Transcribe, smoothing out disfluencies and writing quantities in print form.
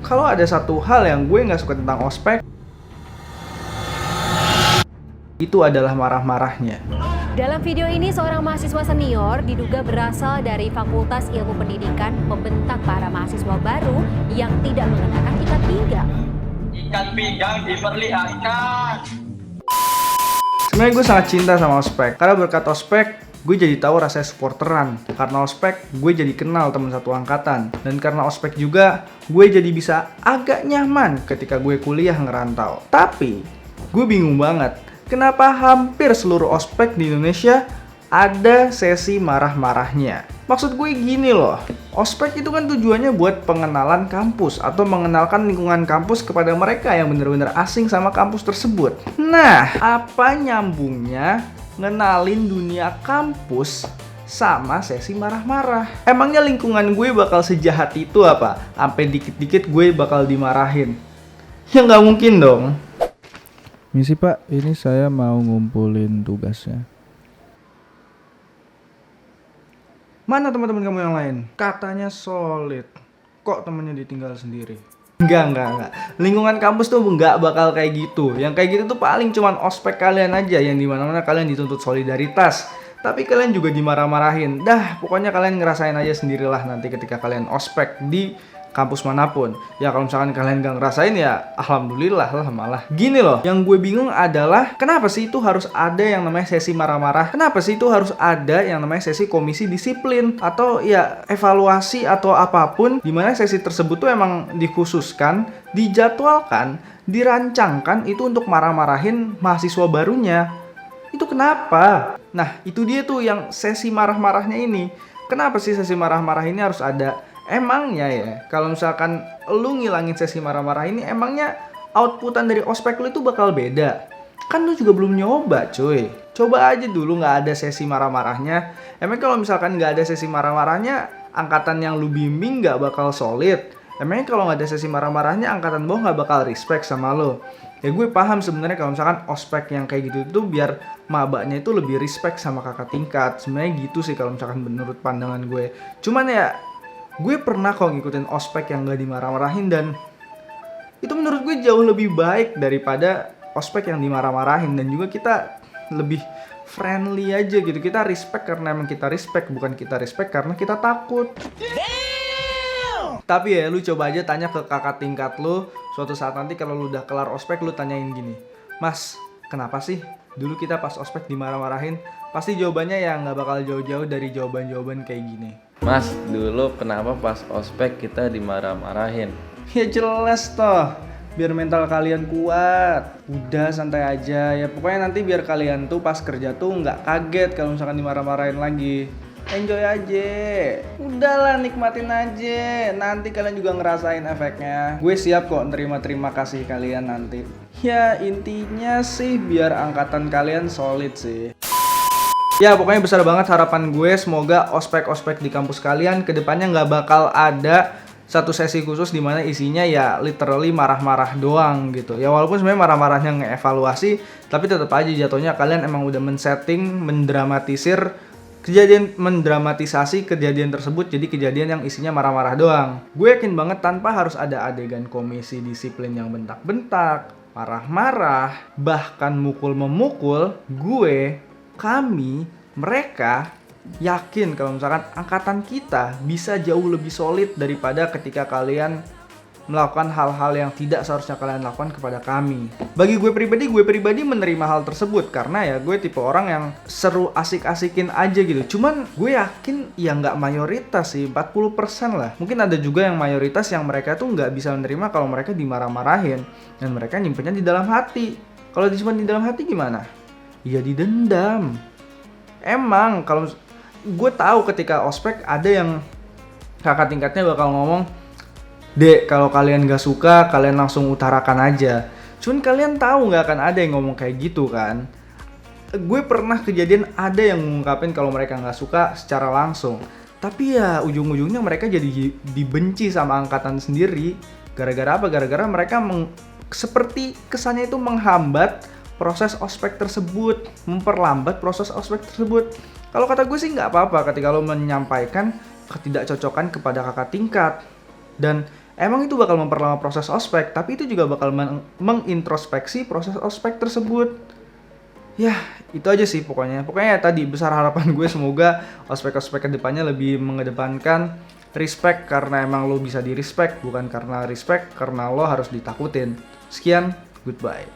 Kalau ada satu hal yang gue nggak suka tentang ospek, itu adalah marah-marahnya. Dalam video ini, seorang mahasiswa senior diduga berasal dari Fakultas Ilmu Pendidikan membentak para mahasiswa baru yang tidak mengenakan ikat pinggang. Ikat pinggang diperlihatkan. Sebenarnya gue sangat cinta sama ospek, karena berkat ospek gue jadi tahu rasanya supporteran. Karena ospek gue jadi kenal teman satu angkatan, dan karena ospek juga gue jadi bisa agak nyaman ketika gue kuliah ngerantau. Tapi gue bingung banget, kenapa hampir seluruh ospek di Indonesia ada sesi marah-marahnya. Maksud gue gini loh, ospek itu kan tujuannya buat pengenalan kampus atau mengenalkan lingkungan kampus kepada mereka yang benar-benar asing sama kampus tersebut. Nah, apa nyambungnya ngenalin dunia kampus sama sesi marah-marah? Emangnya lingkungan gue bakal sejahat itu apa? Sampai dikit-dikit gue bakal dimarahin? Ya nggak mungkin dong. Misi Pak, ini saya mau ngumpulin tugasnya. Mana teman-teman kamu yang lain? Katanya solid. Kok temennya ditinggal sendiri? Enggak. Lingkungan kampus tuh nggak bakal kayak gitu. Yang kayak gitu tuh paling cuman ospek kalian aja, yang dimana-mana kalian dituntut solidaritas. Tapi kalian juga dimarah-marahin. Dah, pokoknya kalian ngerasain aja sendirilah nanti ketika kalian ospek di kampus manapun. Ya kalau misalkan kalian gak ngerasain ya alhamdulillah lah malah. Gini loh, yang gue bingung adalah kenapa sih itu harus ada yang namanya sesi marah-marah? Kenapa sih itu harus ada yang namanya sesi komisi disiplin? Atau ya evaluasi atau apapun, dimana sesi tersebut tuh emang dikhususkan, dijadwalkan, dirancangkan itu untuk marah-marahin mahasiswa barunya. Itu kenapa? Nah, itu dia tuh yang sesi marah-marahnya ini. Kenapa sih sesi marah-marah ini harus ada? Emangnya ya, kalau misalkan lu ngilangin sesi marah-marah ini, emangnya outputan dari ospek lu itu bakal beda? Kan lu juga belum nyoba cuy. Coba aja dulu gak ada sesi marah-marahnya. Emang kalau misalkan gak ada sesi marah-marahnya, angkatan yang lu bimbing gak bakal solid. Emangnya kalau gak ada sesi marah-marahnya, angkatan bawah gak bakal respect sama lu. Ya gue paham sebenarnya kalau misalkan ospek yang kayak gitu itu biar mabaknya itu lebih respect sama kakak tingkat. Sebenarnya gitu sih kalau misalkan menurut pandangan gue. Cuman ya, gue pernah kok ngikutin ospek yang gak dimarah-marahin, dan itu menurut gue jauh lebih baik daripada ospek yang dimarah-marahin. Dan juga kita lebih friendly aja gitu. Kita respect karena emang kita respect, bukan kita respect karena kita takut. Tapi ya lu coba aja tanya ke kakak tingkat lu, suatu saat nanti kalau lu udah kelar ospek, lu tanyain gini, Mas, kenapa sih dulu kita pas ospek dimarah-marahin? Pasti jawabannya ya nggak bakal jauh-jauh dari jawaban-jawaban kayak gini. Mas, dulu kenapa pas ospek kita dimarah-marahin? Ya jelas toh, biar mental kalian kuat. Udah santai aja ya, pokoknya nanti biar kalian tuh pas kerja tuh nggak kaget kalau misalkan dimarah-marahin lagi. Enjoy aja, udahlah nikmatin aja. Nanti kalian juga ngerasain efeknya. Gue siap kok terima kasih kalian nanti. Ya intinya sih biar angkatan kalian solid sih. Ya pokoknya besar banget harapan gue, semoga ospek-ospek di kampus kalian kedepannya nggak bakal ada satu sesi khusus dimana isinya ya literally marah-marah doang gitu. Ya walaupun sebenarnya marah-marahnya ngeevaluasi, tapi tetap aja jatuhnya kalian emang udah mensetting, mendramatisasi kejadian tersebut jadi kejadian yang isinya marah-marah doang. Gue yakin banget tanpa harus ada adegan komisi disiplin yang bentak-bentak, marah-marah, bahkan mukul-memukul, kami, mereka yakin kalau misalkan angkatan kita bisa jauh lebih solid daripada ketika kalian melakukan hal-hal yang tidak seharusnya kalian lakukan kepada kami. Bagi gue pribadi menerima hal tersebut karena ya gue tipe orang yang seru asik-asikin aja gitu. Cuman gue yakin ya nggak mayoritas sih, 40% lah. Mungkin ada juga yang mayoritas yang mereka tuh nggak bisa menerima kalau mereka dimarah-marahin dan mereka nyimpennya di dalam hati. Kalau disimpan di dalam hati gimana? Ya didendam. Emang kalau gue tahu ketika ospek ada yang kakak tingkatnya bakal ngomong, Dek, kalau kalian gak suka, kalian langsung utarakan aja. Cuman kalian tahu gak akan ada yang ngomong kayak gitu kan? Gue pernah kejadian ada yang mengungkapin kalau mereka gak suka secara langsung. Tapi ya ujung-ujungnya mereka jadi dibenci sama angkatan sendiri. Gara-gara apa? Gara-gara mereka seperti kesannya itu menghambat proses ospek tersebut, memperlambat proses ospek tersebut. Kalau kata gue sih nggak apa-apa ketika lo menyampaikan ketidakcocokan kepada kakak tingkat. Dan Emang itu bakal memperlama proses ospek, tapi itu juga bakal mengintrospeksi proses ospek tersebut. Ya, itu aja sih pokoknya. Pokoknya ya tadi besar harapan gue semoga ospek-ospek kedepannya lebih mengedepankan respect karena emang lo bisa di respect, bukan karena respect karena lo harus ditakutin. Sekian, goodbye.